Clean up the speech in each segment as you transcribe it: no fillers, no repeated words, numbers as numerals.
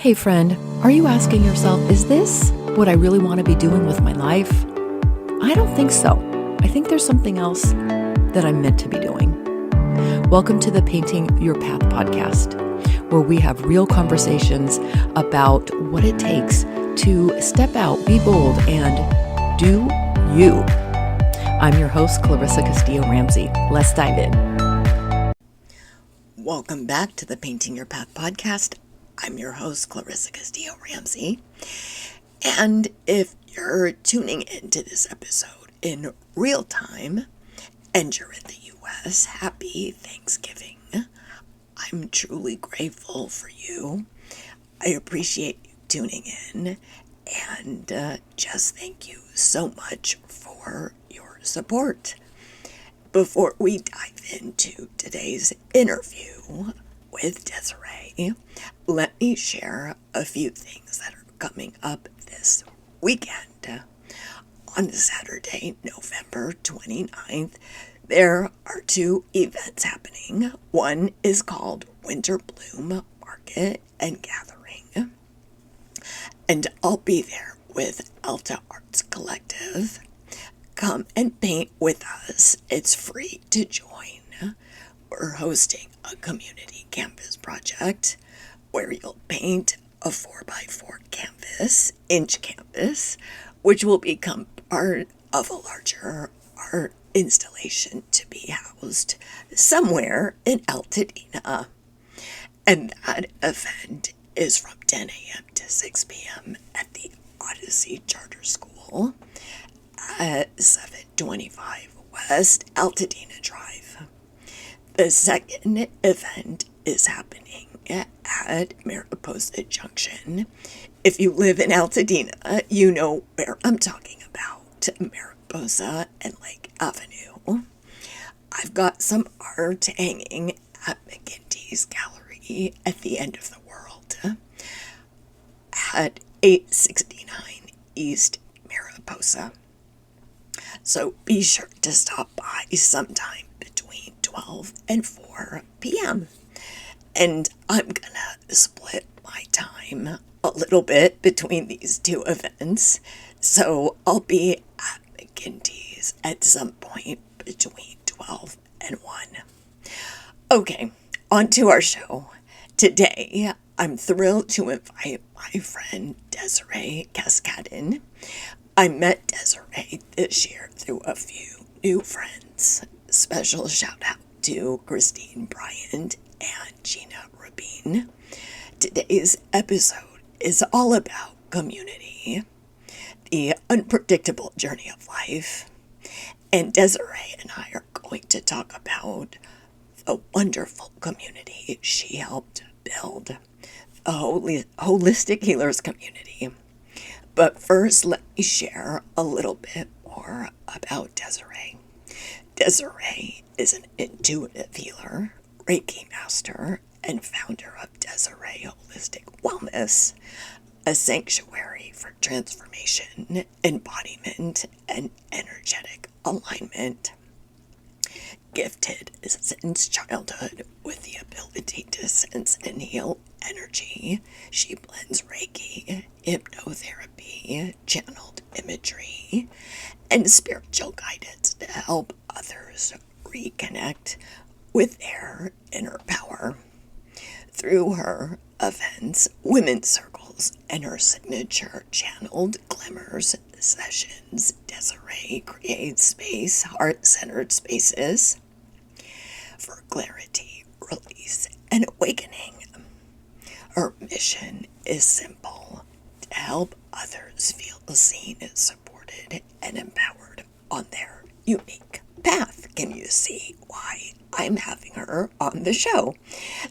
Hey friend, are you asking yourself, is this what I really want to be doing with my life? I don't think so. I think there's something else that I'm meant to be doing. Welcome to the Painting Your Path podcast, where we have real conversations about what it takes to step out, be bold, and do you. I'm your host, Castillo-Ramsey. Let's dive in. Welcome back to the Painting Your Path podcast. I'm your host, Castillo-Ramsey. And if you're tuning into this episode in real time and you're in the U.S., happy Thanksgiving. I'm truly grateful for you. I appreciate you tuning in, and just thank you so much for your support. Before we dive into today's interview with Desiree, let me share a few things that are coming up this weekend. On Saturday, November 29th, there are two events happening. One is called Winter Bloom Market and Gathering, and I'll be there with Alta Arts Collective. Come and paint with us. It's free to join. We're hosting a community canvas project where you'll paint a 4x4 canvas, inch canvas, which will become part of a larger art installation to be housed somewhere in Altadena. And that event is from 10 a.m. to 6 p.m. at the Odyssey Charter School at 725 West Altadena Drive. The second event is happening at Mariposa Junction. If you live in Altadena, you know where I'm talking about, Mariposa and Lake Avenue. I've got some art hanging at McGinty's Gallery at the end of the world at 869 East Mariposa. So be sure to stop by sometime between 12 and 4 p.m. And I'm gonna split my time a little bit between these two events. So I'll be at McGinty's at some point between 12 and 1. Okay, on to our show. Today, I'm thrilled to invite my friend Desiree Cascadden. I met Desiree this year through a few new friends. Special shout out to Christine Bryant and Gina Rabin. Today's episode is all about community, the unpredictable journey of life. And Desiree and I are going to talk about the wonderful community she helped build, the Holistic Healers community. But first, let me share a little bit more about Desiree. Desiree is an intuitive healer, Reiki master, and founder of Desiree Holistic Wellness, a sanctuary for transformation, embodiment, and energetic alignment. Gifted since childhood with the ability to sense and heal energy, she blends Reiki, hypnotherapy, channeled imagery, and spiritual guidance to help others reconnect with their inner power. Through her events, women's circles, and her signature channeled glimmers sessions, Desiree creates space, heart-centered spaces for clarity, release, and awakening. Her mission is simple: to help others feel seen, supported, and empowered on their unique path. Can you see why I'm having her on the show?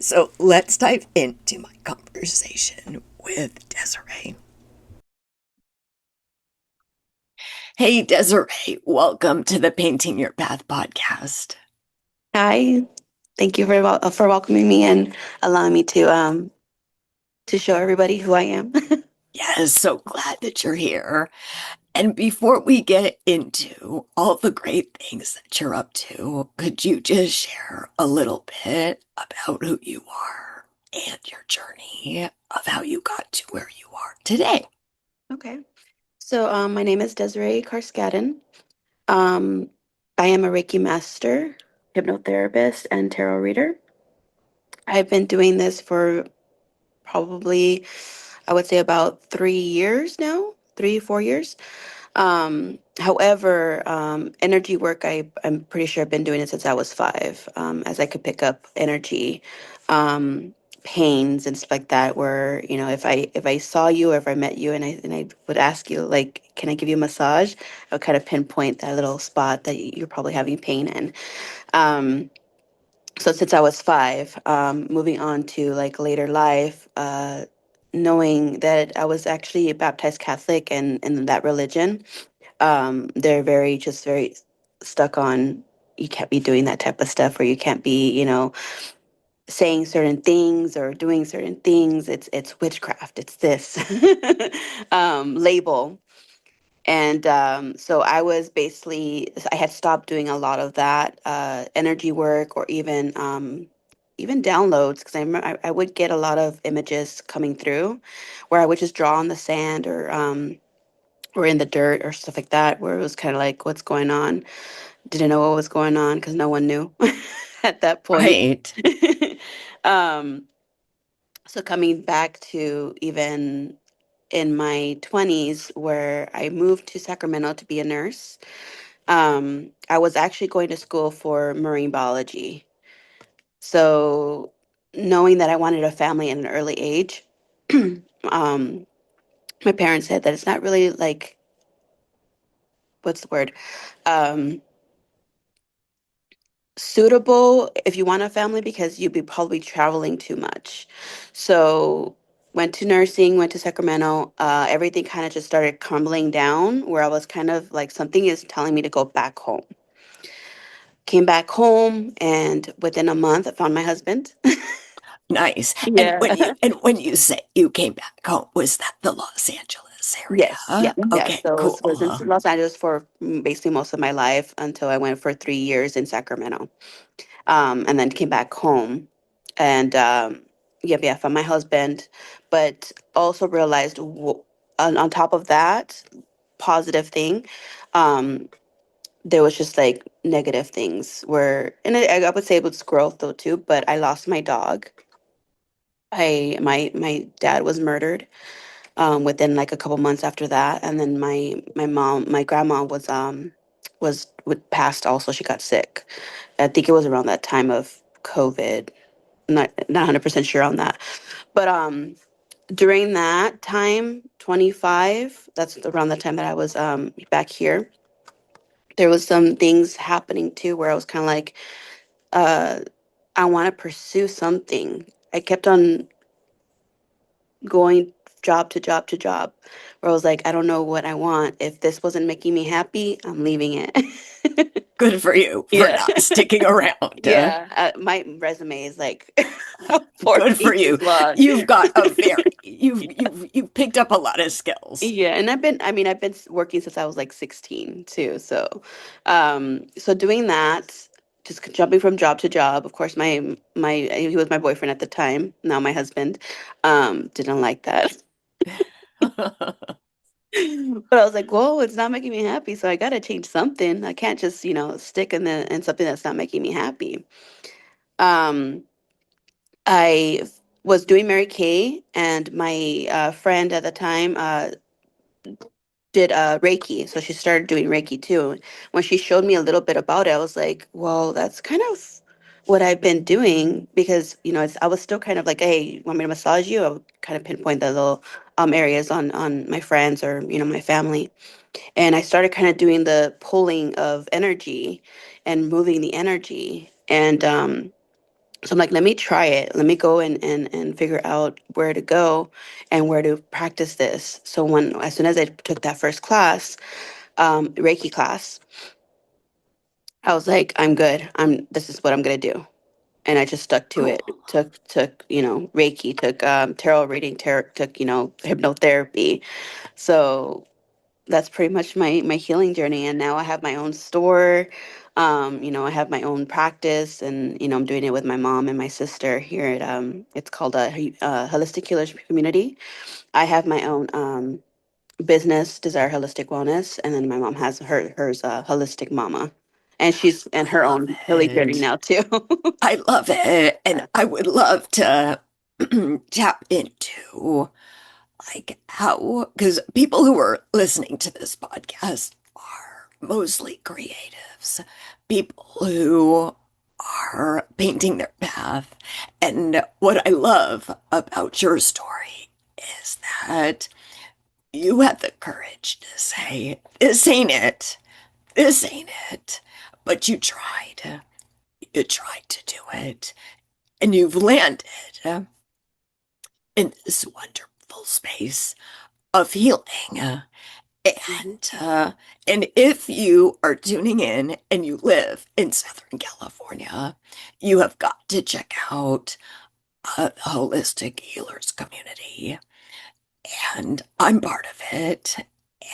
So let's dive into my conversation with Desiree. Hey, Desiree, welcome to the Painting Your Path podcast. Hi, thank you for welcoming me and allowing me to show everybody who I am. Yes, so glad that you're here. And before we get into all the great things that you're up to, could you just share a little bit about who you are? and your journey of how you got to where you are today. Okay. So, my name is Desiree Cascadden. Um, I am a Reiki master, hypnotherapist, and tarot reader. I've been doing this for probably, I would say, about 3 years now, 4 years. However, energy work, I'm pretty sure I've been doing it since I was five, as I could pick up energy, um, pains and stuff like that. Where, if I saw you or if I met you and I would ask you like, can I give you a massage? I would kind of pinpoint that little spot that you're probably having pain in. Um, so since I was five, moving on to like later life, knowing that I was actually a baptized Catholic and in that religion, they're very stuck on you can't be doing that type of stuff, or you can't be, saying certain things or doing certain things. It's witchcraft. It's this label. And so I was basically, I had stopped doing a lot of that energy work, or even downloads, because I would get a lot of images coming through where I would just draw on the sand or in the dirt or stuff like that, where it was kind of like, what's going on? Didn't know what was going on because no one knew at that point. Right. um, so coming back to even in my 20s, where I moved to Sacramento to be a nurse, I was actually going to school for marine biology. So knowing that I wanted a family at an early age, um, my parents said that it's not really like, what's the word? Um, Suitable if you want a family, because you'd be probably traveling too much. So went to nursing, went to Sacramento. Everything kind of just started crumbling down, where I was kind of like, something is telling me to go back home. Came back home, and within a month I found my husband. Nice. And Yeah. when you say you came back home, was that the Los Angeles Yes. Yeah. area? Yeah. Okay, So I was in cool. Los Angeles for basically most of my life until I went for 3 years in Sacramento. And then came back home, and yeah, found my husband, but also realized on top of that positive thing, um, there was just like negative things where, and I would say it was growth though too. But I lost my dog. My dad was murdered within like a couple months after that, and then my grandma was passed also. She got sick. I think it was around that time of COVID. Not 100% sure on that. But during that time, 25, that's around the time that I was back here. There was some things happening too where I was kind of like, uh, I want to pursue something. I kept on going job to job to job, where I was like, I don't know what I want. If this wasn't making me happy, I'm leaving it. Good for you for Yeah. not sticking around. Yeah. My resume is like four Good for you. pages long. You've got a very you've picked up a lot of skills. Yeah, and I've been working since I was like 16 too. So doing that, just jumping from job to job. Of course, my he was my boyfriend at the time, now my husband, didn't like that. But I was like, whoa, it's not making me happy, so I gotta change something. I can't just, stick in something that's not making me happy. Um, I was doing Mary Kay, and my friend at the time did Reiki. So she started doing Reiki too. When she showed me a little bit about it, I was like, well, that's kind of what I've been doing, because, I was still kind of like, hey, you want me to massage you? I would kind of pinpoint the little areas on my friends, or, my family. And I started kind of doing the pulling of energy and moving the energy. And so I'm like, let me try it. Let me go and figure out where to go and where to practice this. So as soon as I took that first class, Reiki class, I was like, I'm good. This is what I'm gonna do. And I just stuck to it. Cool. Took, Reiki, took tarot reading, took, hypnotherapy. So that's pretty much my healing journey. And now I have my own store. I have my own practice, and I'm doing it with my mom and my sister here at it's called a Holistic Healers Community. I have my own business, Desire Holistic Wellness, and then my mom has hers Holistic Mama, and she's in I her love own healing journey it. now too. I love it. And I would love to tap into like how, because people who are listening to this podcast are mostly creatives, people who are painting their path. And what I love about your story is that you had the courage to say, this ain't it. This ain't it. But you tried. You tried to do it. And you've landed in this wonderful space of healing. Mhm. And and if you are tuning in and you live in Southern California, you have got to check out the Holistic Healers community. And I'm part of it.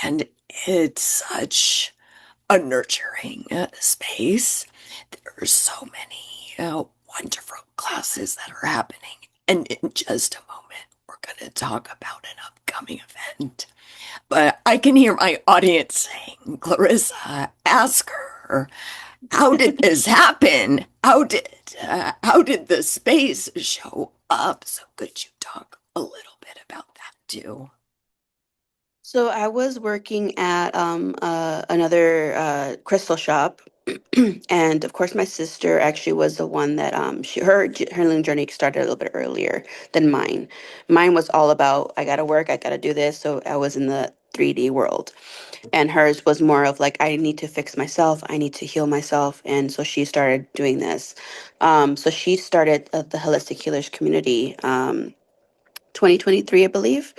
And it's such a nurturing space. There's so many wonderful classes that are happening. And in just a moment, we're going to talk about an upcoming event. But I can hear my audience saying, Clarissa, ask her, how did this happen? How did the space show up? So could you talk a little bit about that too? So I was working at another crystal shop, and of course, my sister actually was the one that her healing journey started a little bit earlier than mine. Mine was all about I gotta work, I gotta do this. So I was in the 3D world, and hers was more of like I need to fix myself, I need to heal myself, and so she started doing this. So she started the Holistic Healers community. 2023, I believe.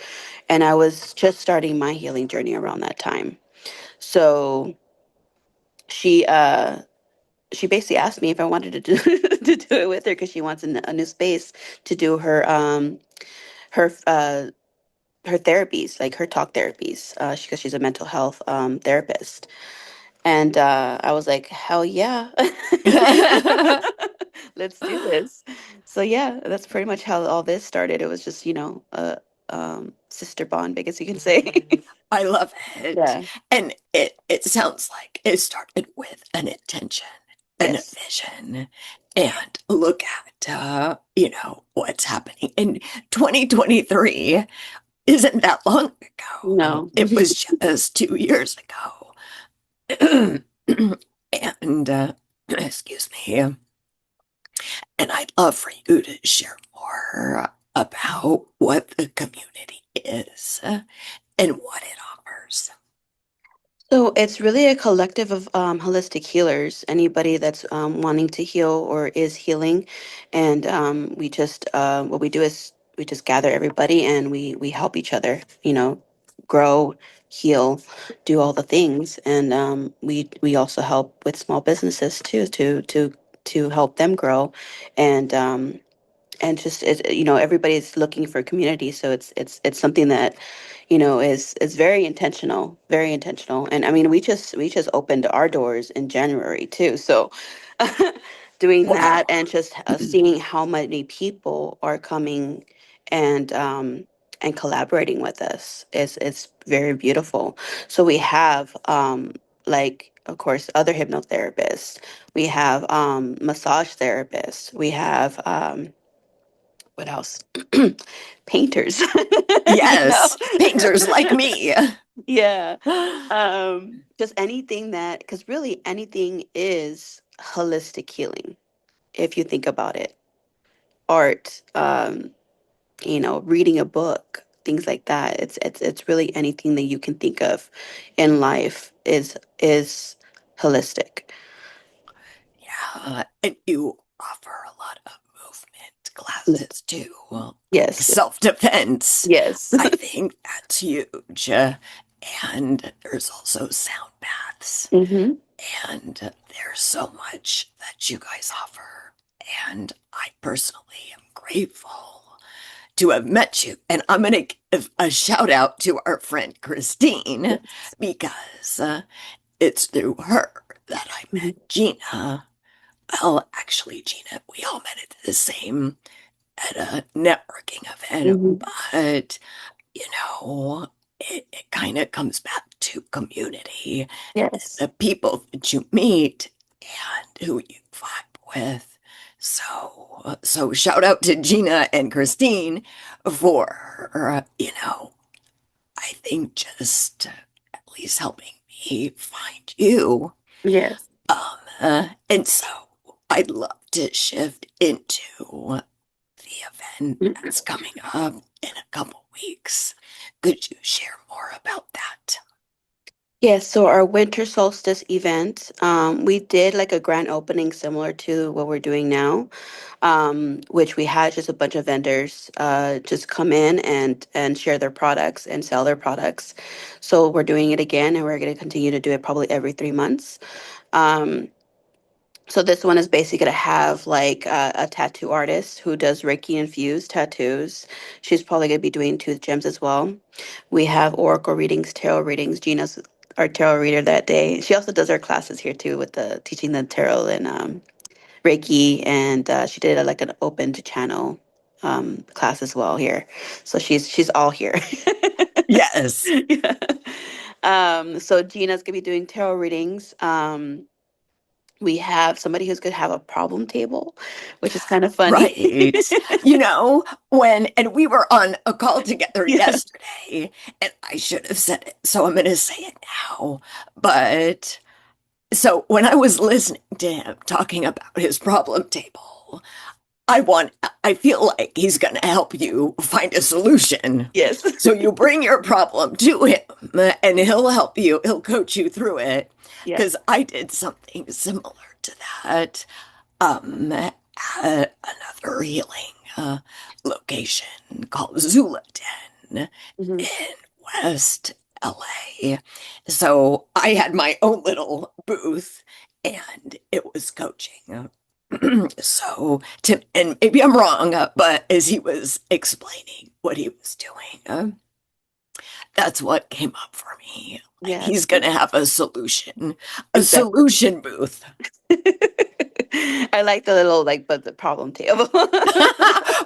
And I was just starting my healing journey around that time. So she uh she basically asked me if I wanted to do to do it with her because she wants a new space to do her her therapies, like her talk therapies, because she's a mental health therapist. And I was like, hell yeah. Let's do this. So yeah, that's pretty much how all this started. It was just, a sister bond, I guess you can say. I love it. Yeah. And it sounds like it started with an intention and a Yes. vision. And look at what's happening in 2023 isn't that long ago. No. It was just 2 years ago. And excuse me. And I'd love for you to share more about what the community is and what it offers. So it's really a collective of holistic healers, anybody that's wanting to heal or is healing. And we just, what we do is we just gather everybody and we help each other, grow, heal, do all the things. And we also help with small businesses too, to help them grow. And just everybody's looking for community, so it's something that is very intentional. And I mean, we just opened our doors in January too, so doing that Wow. and just seeing how many people are coming and collaborating with us is very beautiful. So we have like, of course, other hypnotherapists, we have massage therapists, we have what else? Painters. you know Yes, painters like me. yeah. Just anything that, because really anything is holistic healing if you think about it. Art, reading a book, things like that. It's really anything that you can think of in life is holistic. And you offer a lot of movement Yeah. classes too, like Yes. self-defense. Yes. I think that's huge. And there's also sound baths. hmm And there's so much that you guys offer. And I personally am grateful to have met you. And I'm going to give a shout out to our friend Christine Yes. because it's through her that I Mhm. met Gina. Well, actually, Gina, we all met at the same at a networking event, Mhm. but you know, it kind of comes back to community, Yes. the people that you meet and who you vibe with. So shout out to Gina and Christine for, I think just at least helping me find you. Yes. And so I'd love to shift into the event that's coming up in a couple weeks. Could you share more about that? Yes, so our winter solstice event, we did like a grand opening similar to what we're doing now, which we had just a bunch of vendors just come in and share their products and sell their products. So we're doing it again, and we're going to continue to do it probably every 3 months. Um, so this one is basically going to have like a tattoo artist who does Reiki infused tattoos. She's probably going to be doing tooth gems as well. We have oracle readings, tarot readings. Gina's our tarot reader that day. She also does her classes here too with the teaching the tarot and Reiki, and she did like an open to channel class as well here. So she's all here. Yes, Yeah. So Gina's gonna be doing tarot readings. We have somebody who's gonna have a problem table, which is kind of funny. right. And we were on a call together Yeah. yesterday, and I should have said it, so I'm going to say it now. But so when I was listening to him talking about his problem table, I want, I feel like he's going to help you find a solution. Yes. So you bring your problem to him and he'll help you, he'll coach you through it. Yeah. Because I did something similar to that at another healing location called Zula Den Hmm. in West LA. So I had my own little booth and it was coaching. So, Tim, and maybe I'm wrong, but as he was explaining what he was doing, that's what came up for me. Like Yes. he's going to have a Exactly. solution booth. I like the little like but the problem table.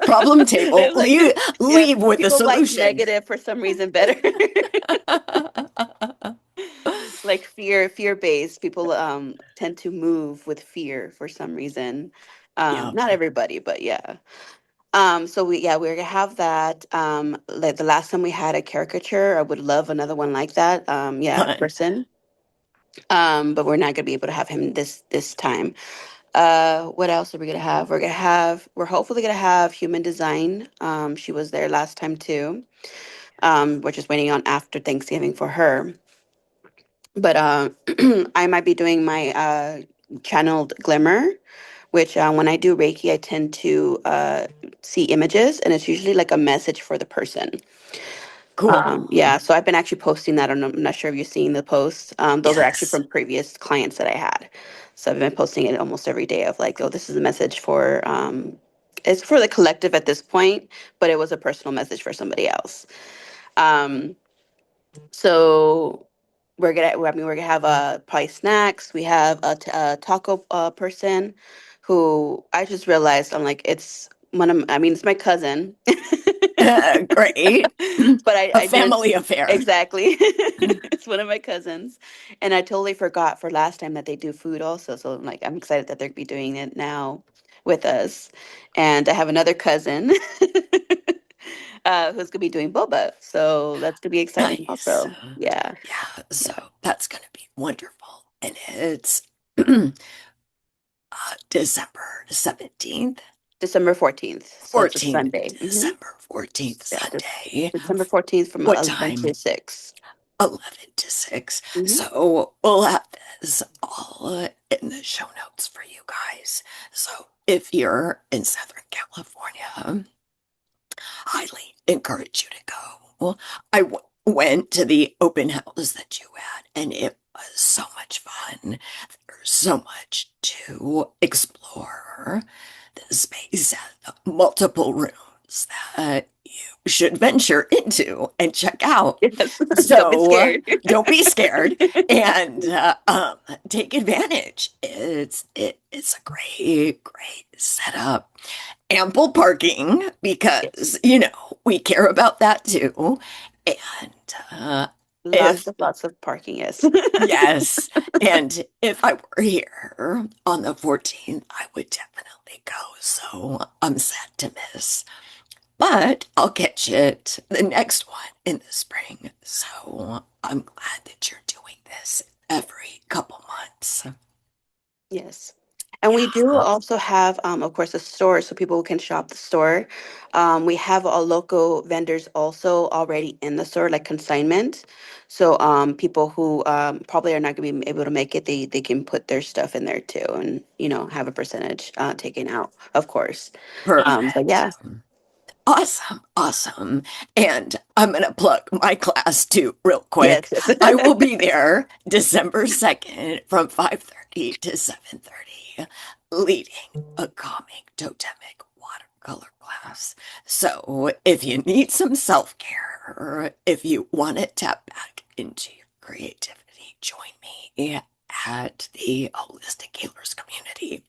Problem table. It's like yeah, Leave with a people like solution. negative for some reason better. Like fear based people tend to move with fear for some reason. Yep. Not everybody, but yeah. So we're gonna have that. Like the last time we had a caricature, I would love another one like that. Yeah, Fun. person. But we're not gonna be able to have him this time. What else are we gonna have? We're hopefully gonna have human design. She was there last time too. We're just waiting on after Thanksgiving for her. But I might be doing my channeled glimmer, which when I do Reiki, I tend to see images, and it's usually like a message for the person. Cool. Yeah, so I've been actually posting that. I'm not sure if you've seen the posts. Those are actually Yes. from previous clients that I had. So I've been posting it almost every day of like, oh, this is a message for, it's for the collective at this point, but it was a personal message for somebody else. Um, so we're gonna have probably snacks. We have a taco person who I just realized I'm like, it's one of, I mean, it's my cousin. Great. But A I didn't family affair. exactly. It's one of my cousins, and I totally forgot for last time that they do food also. So I'm like, I'm excited that they're gonna be doing it now with us. And I have another cousin who's gonna be doing boba. So that's gonna be exciting Nice. also. Yeah, Yeah, so yeah. that's going to be wonderful. And it's December 17th, December 14th. So it's a 14th, Sunday. December 14th, Yeah, Sunday. December 14th from What 11 time? to 6. 11 to 6. Hmm. So we'll have this all in the show notes for you guys. So if you're in Southern California, highly encourage you to go. Went to the open house that you had, and it was so much fun. There's so much to explore. The space has multiple rooms, experience that you should venture into and check out. Yes. Don't be So scared. don't be scared and take advantage. It's a great setup. Ample parking Yes. because we care about that too. And if Lots of parking, yes. yes, and if I were here on the 14th, I would definitely go. So I'm sad to miss. But I'll catch it the next one in the spring. So I'm glad that you're doing this every couple months. Yes. And we do Yeah, also have, of course, a store so people can shop the store. We have our local vendors also already in the store, like consignment. So people who probably are not going to be able to make it, they can put their stuff in there too, and have a percentage taken out, of course. But perfect. yeah, Awesome, awesome. And I'm going to plug my class too, real quick. yes, yes. I will be there December 2nd from 5:30 to 7:30, leading a comic totemic watercolor class. So if you need some self-care, if you want to tap back into your creativity, join me at the Holistic Healers community.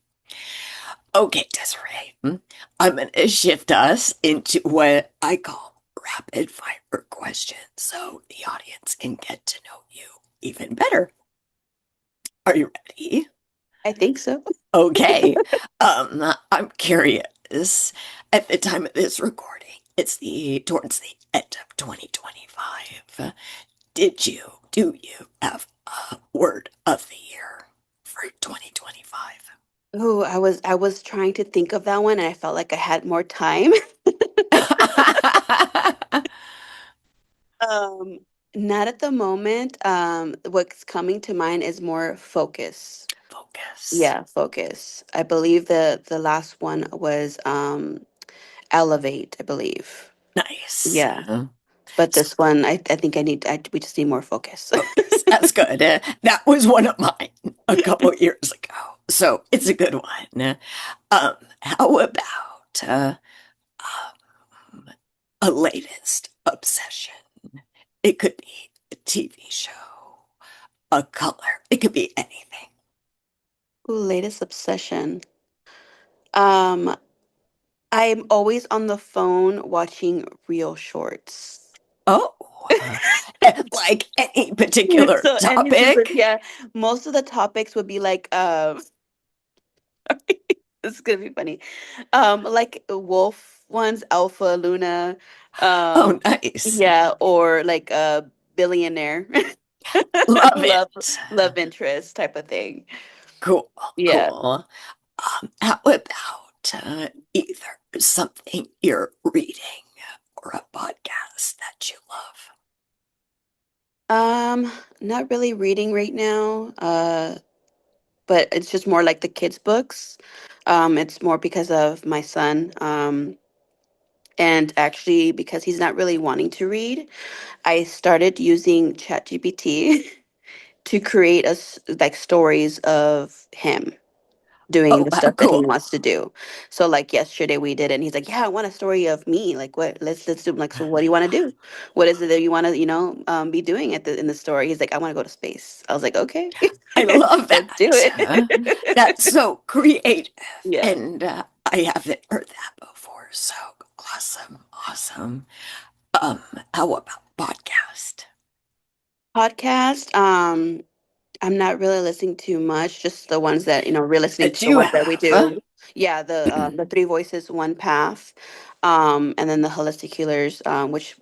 Okay, Desiree, I'm going to shift us into what I call rapid fire questions so the audience can get to know you even better. Are you ready? I think so. Okay. I'm curious. At the time of this recording, it's the towards the end of 2025. Do you have a word of the year for 2025? Oh, I was trying to think of that one, and I felt like I had more time. Um, Not at the moment. What's coming to mind is more focus. Focus. Yeah, focus. I believe the last one was elevate, I believe. Nice. Yeah. But So this one I think we just need more focus. focus. That's good. That was one of mine a couple years ago. So it's a good one. How about um, a latest obsession? It could be a TV show, a color. It could be anything. Ooh, latest obsession. Um, I'm always on the phone watching real shorts. Oh, uh, like any particular So any specific, topic. yeah, most of the topics would be like this is gonna be funny. Like wolf ones, Alpha, Luna, Oh, um, nice. yeah, or like a billionaire, Love love it. love interest type of thing. Cool, Yeah. cool. How about either something you're reading or a podcast that you love? Um, Not really reading right now. But it's just more like the kids' books. It's more because of my son. And actually because he's not really wanting to read, I started using ChatGPT to create like stories of him doing Oh, the stuff that he cool. wants to do. So like yesterday we did it and he's like, "Yeah, I want a story of me. Like what let's do like so what do you want to do? What is it that you want to, be doing in the story?" He's like, "I want to go to space." I was like, "Okay." I love Let's do that. it. That's so creative. Yeah. And I haven't heard that before. So awesome. Awesome. How about podcast? Podcast, I'm not really listening to much, just the ones that, we're listening to That the you ones that we have? do. Yeah, the Three Voices, One Path, and then the Holistic Healers, which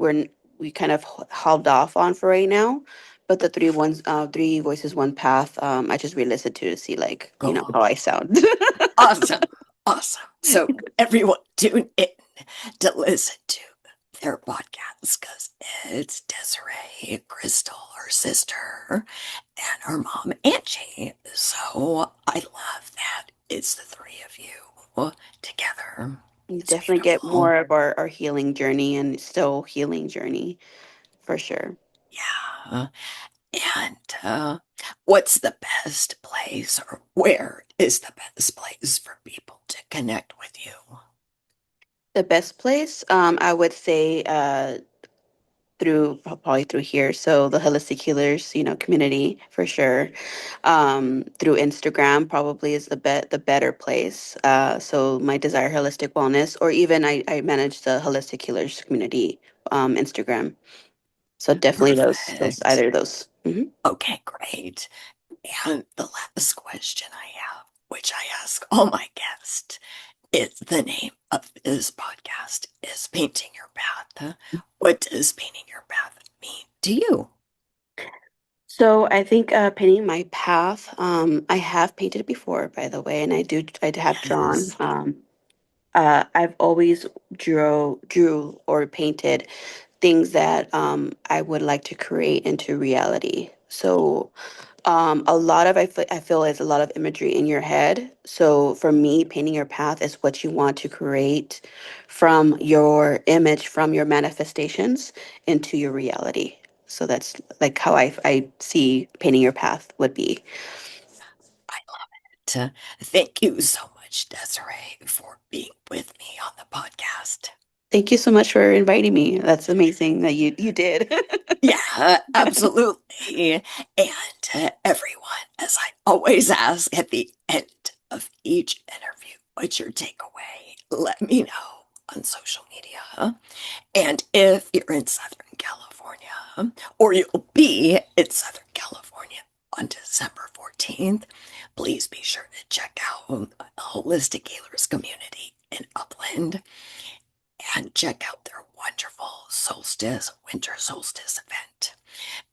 we kind of held off on for right now. But the Three Voices, One Path, I just re-listened to see like, Cool. how I sound. Awesome. Awesome. So everyone tune in to listen to their podcast because it's Desiree, Crystal, her sister, and her mom, Angie. So I love that it's the three of you together. We It's definitely get beautiful. more of our healing journey and still healing journey for sure. Yeah. And what's the best place or where is the best place for people to connect with you? The best place, I would say, probably through here. So the holistic healers, community for sure. Through Instagram probably is the better place. So my Desire Holistic Wellness, or even I manage the holistic healers community Instagram. So definitely those Perfect. either of those. Okay, great. And the last question I have, which I ask all my guests, is the name of this podcast is Painting Your Path. What does painting your path mean to you? So I think painting my path. I have painted before, by the way, and I have drawn. Yes. I've always drew or painted things that I would like to create into reality. So a lot of I feel is a lot of imagery in your head. So for me, painting your path is what you want to create from your image, from your manifestations into your reality. So that's like how I see painting your path would be. I love it. Thank you so much, Desiree, for being with me on the podcast. Thank you so much for inviting me. That's amazing that you did. Yeah, absolutely. And everyone, as I always ask at the end of each interview, what's your takeaway? Let me know on social media. And if you're in Southern California, or you'll be in Southern California on December 14th, please be sure to check out Holistic Healers Community in Upland and check out their wonderful winter solstice event.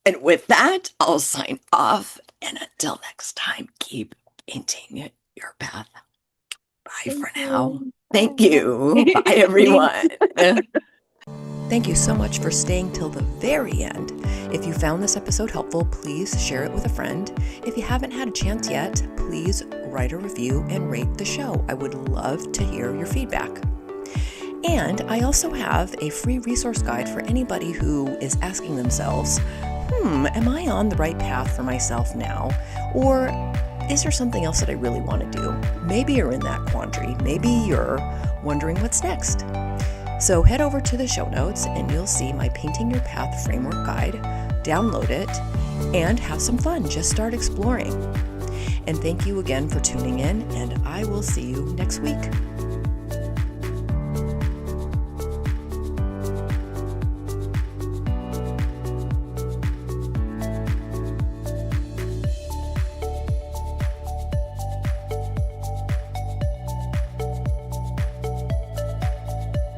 And with that, I'll sign off. And until next time, keep painting your path. Bye Thank for now. you. Thank Bye. you. Bye, everyone. Thank you so much for staying till the very end. If you found this episode helpful, please share it with a friend. If you haven't had a chance yet, please write a review and rate the show. I would love to hear your feedback. And I also have a free resource guide for anybody who is asking themselves, am I on the right path for myself now? Or is there something else that I really want to do? Maybe you're in that quandary. Maybe you're wondering what's next. So head over to the show notes and you'll see my Painting Your Path framework guide. Download it and have some fun. Just start exploring. And thank you again for tuning in, and I will see you next week.